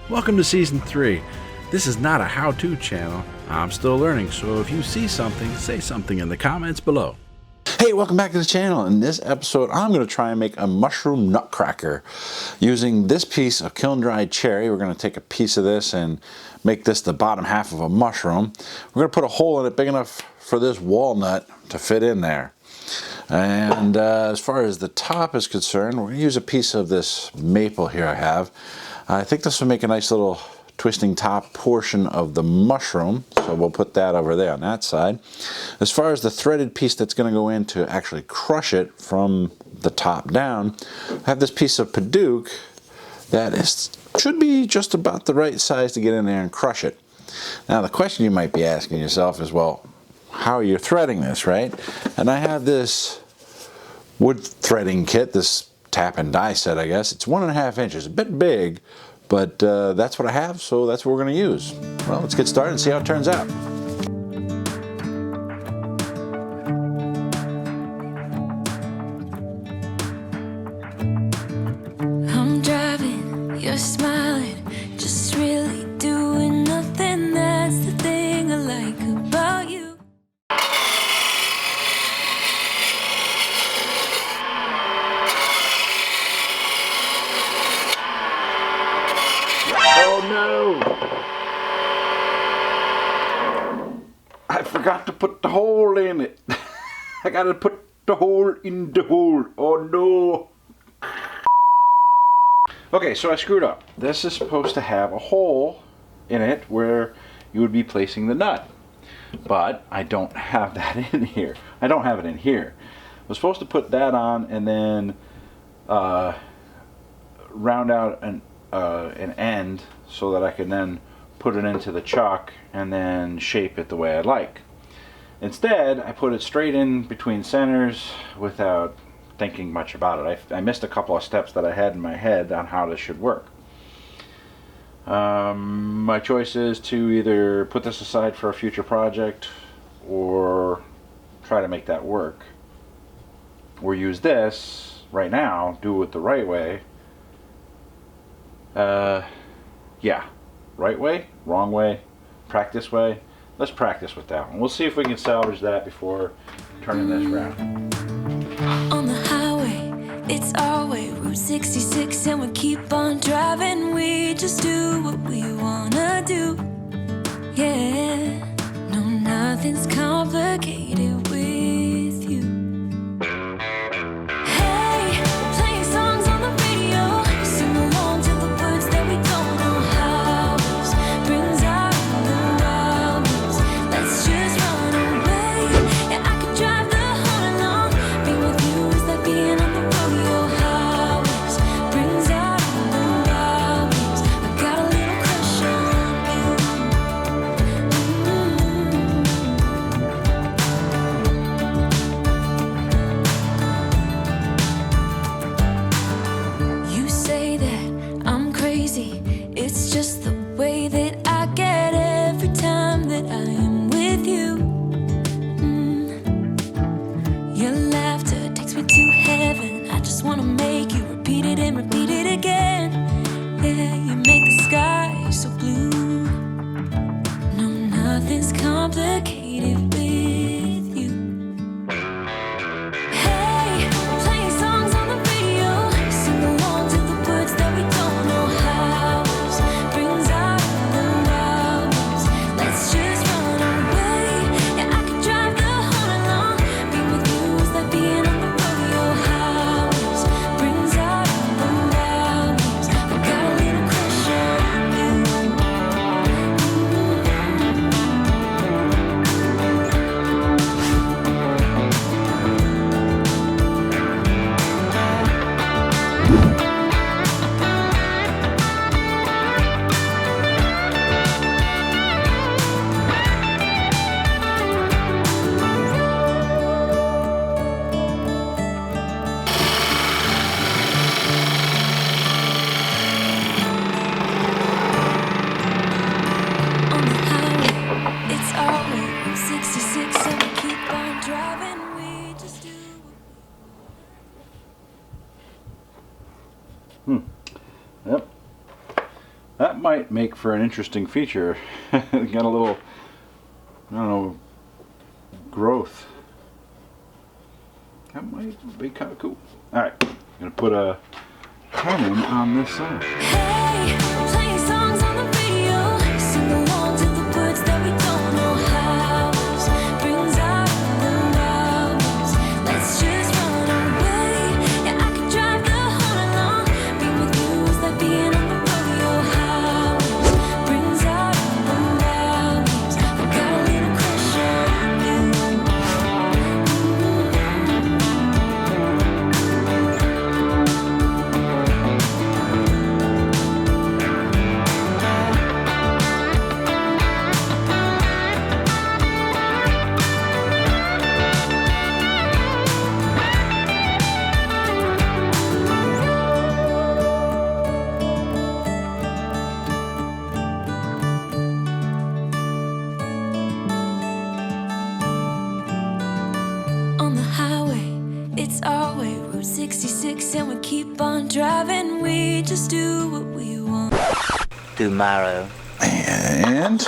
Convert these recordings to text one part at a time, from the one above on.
Welcome to Season 3. This is not a how-to channel. I'm still learning, so if you see something, say something in the comments below. Hey, welcome back to the channel. In this episode, I'm going to try and make a mushroom nut cracker using this piece of kiln-dried cherry. We're going to take a piece of this and make this the bottom half of a mushroom. We're going to put a hole in it big enough for this walnut to fit in there. And as far as the top is concerned, we're going to use a piece of this maple here I have. I think this will make a nice little twisting top portion of the mushroom, so we'll put that over there on that side. As far as the threaded piece that's going to go in to actually crush it from the top down, I have this piece of Padauk that should be just about the right size to get in there and crush it. Now the question you might be asking yourself is, well, how are you threading this, right? And I have this wood threading kit, this tap and die set, I guess. It's 1.5 inches, a bit big, but that's what I have, so that's what we're going to use. Well, let's get started and see how it turns out. I'm driving, you're smiling, just really doing nothing. That's the thing I like about you. Oh no! I forgot to put the hole in it. I gotta put the hole in the hole. Oh no! Okay, so I screwed up. This is supposed to have a hole in it where you would be placing the nut. But I don't have that in here. I don't have it in here. I was supposed to put that on and then round out an end so that I could then put it into the chuck and then shape it the way I like. Instead, I put it straight in between centers without thinking much about it. I missed a couple of steps that I had in my head on how this should work. My choice is to either put this aside for a future project or try to make that work, or use this right now, do it the right way. Yeah, right way, wrong way, practice way. Let's practice with that one. We'll see if we can salvage that before turning this around. On the highway, it's our way, Route 66, and we keep on driving. We just do what we wanna do. Yeah, no, nothing's complicated with you. Hey, playing songs on the radio, sing along to the words that we don't know how. Brings out the wildness. Let's just run away. Yeah, I could drive the whole along. Being with you is like being on the rodeo highways. Brings out the wildness. I got a little crush on you. might make for an interesting feature. Got a little, I don't know, growth. That might be kind of cool. Alright, I'm going to put a tenon on this side. Hey, playing songs on the radio, sing along to the words that we don't know how. Brings out the wildness. Let's just run away. Yeah, I could drive the whole night long. Being with you is like being on the rodeo house. Brings out the wildness. I got a little crush on you. On the highway, it's our way, Route 66, and we keep on driving. We just do what we want. Tomorrow. And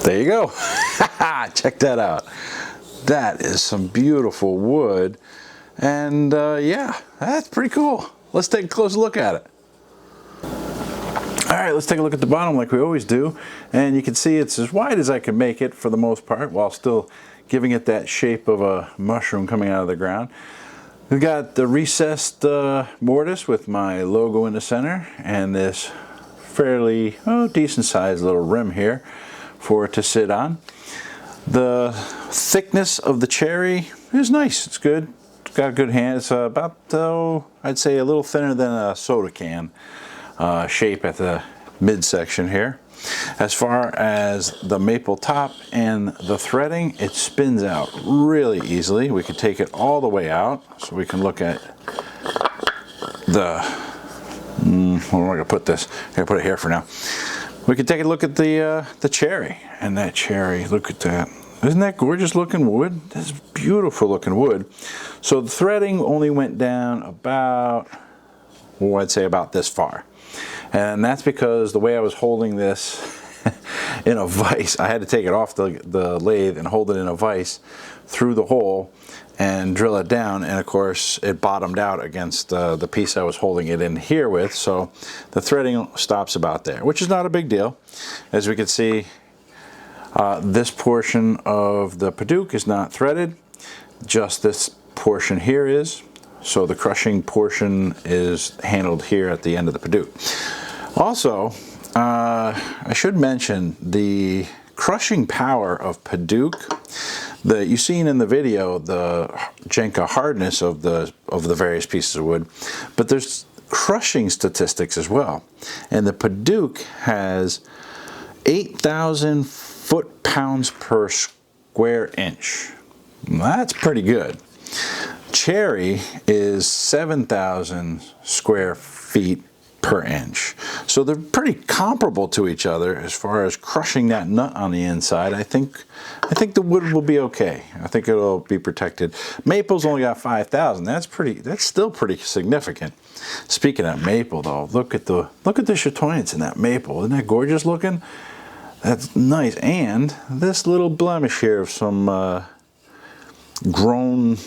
there you go. Check that out. That is some beautiful wood. And yeah, that's pretty cool. Let's take a closer look at it. All right, let's take a look at the bottom like we always do. And you can see it's as wide as I can make it for the most part, while still giving it that shape of a mushroom coming out of the ground. We've got the recessed mortise with my logo in the center, and this fairly decent sized little rim here for it to sit on. The thickness of the cherry is nice. It's good. It's got a good hand. It's about, I'd say, a little thinner than a soda can shape at the midsection here. As far as the maple top and the threading, it spins out really easily. We could take it all the way out, so we can look at the, where am I gonna put this? I'm gonna put it here for now. We could take a look at the cherry, and that cherry, look at that. Isn't that gorgeous looking wood? That's beautiful looking wood. So the threading only went down about, well, I'd say about this far. And that's because the way I was holding this in a vise, I had to take it off the lathe and hold it in a vise through the hole and drill it down, and of course it bottomed out against the piece I was holding it in here with, so the threading stops about there, which is not a big deal. As we can see, this portion of the Padauk is not threaded, just this portion here is. So the crushing portion is handled here at the end of the Padauk. Also, I should mention the crushing power of Padauk. You've seen in the video the Jenka hardness of the various pieces of wood, but there's crushing statistics as well. And the Padauk has 8,000 foot-pounds per square inch. That's pretty good. Cherry is 7,000 square feet per inch. So they're pretty comparable to each other as far as crushing that nut on the inside. I think the wood will be okay. I think it'll be protected. Maple's only got 5,000. That's still pretty significant. Speaking of maple though, look at the chatoyance in that maple. Isn't that gorgeous looking? That's nice. And this little blemish here of some grown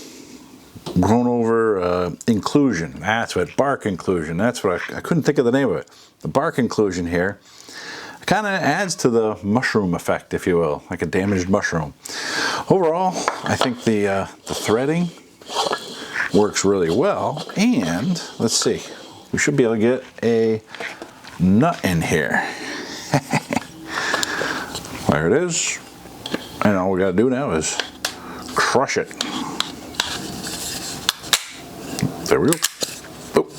over inclusion. That's what, bark inclusion. That's what I couldn't think of the name of it. The bark inclusion here kind of adds to the mushroom effect, if you will, like a damaged mushroom. Overall, I think the threading works really well, and let's see, we should be able to get a nut in here. There it is, and all we got to do now is crush it. There we go. Boop.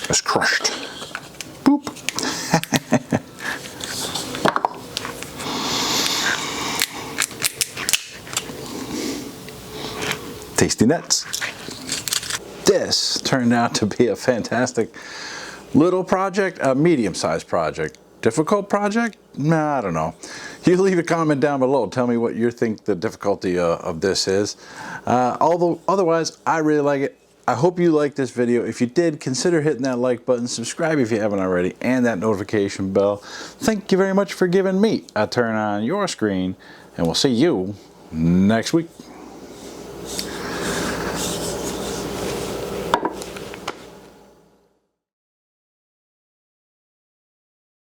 It's crushed. Boop. Tasty nuts. This turned out to be a fantastic little project, a medium-sized project. Difficult project? Nah, I don't know. You leave a comment down below. Tell me what you think the difficulty of this is. Although otherwise, I really like it. I hope you liked this video. If you did, consider hitting that like button, subscribe if you haven't already, and that notification bell. Thank you very much for giving me a turn on your screen, and we'll see you next week.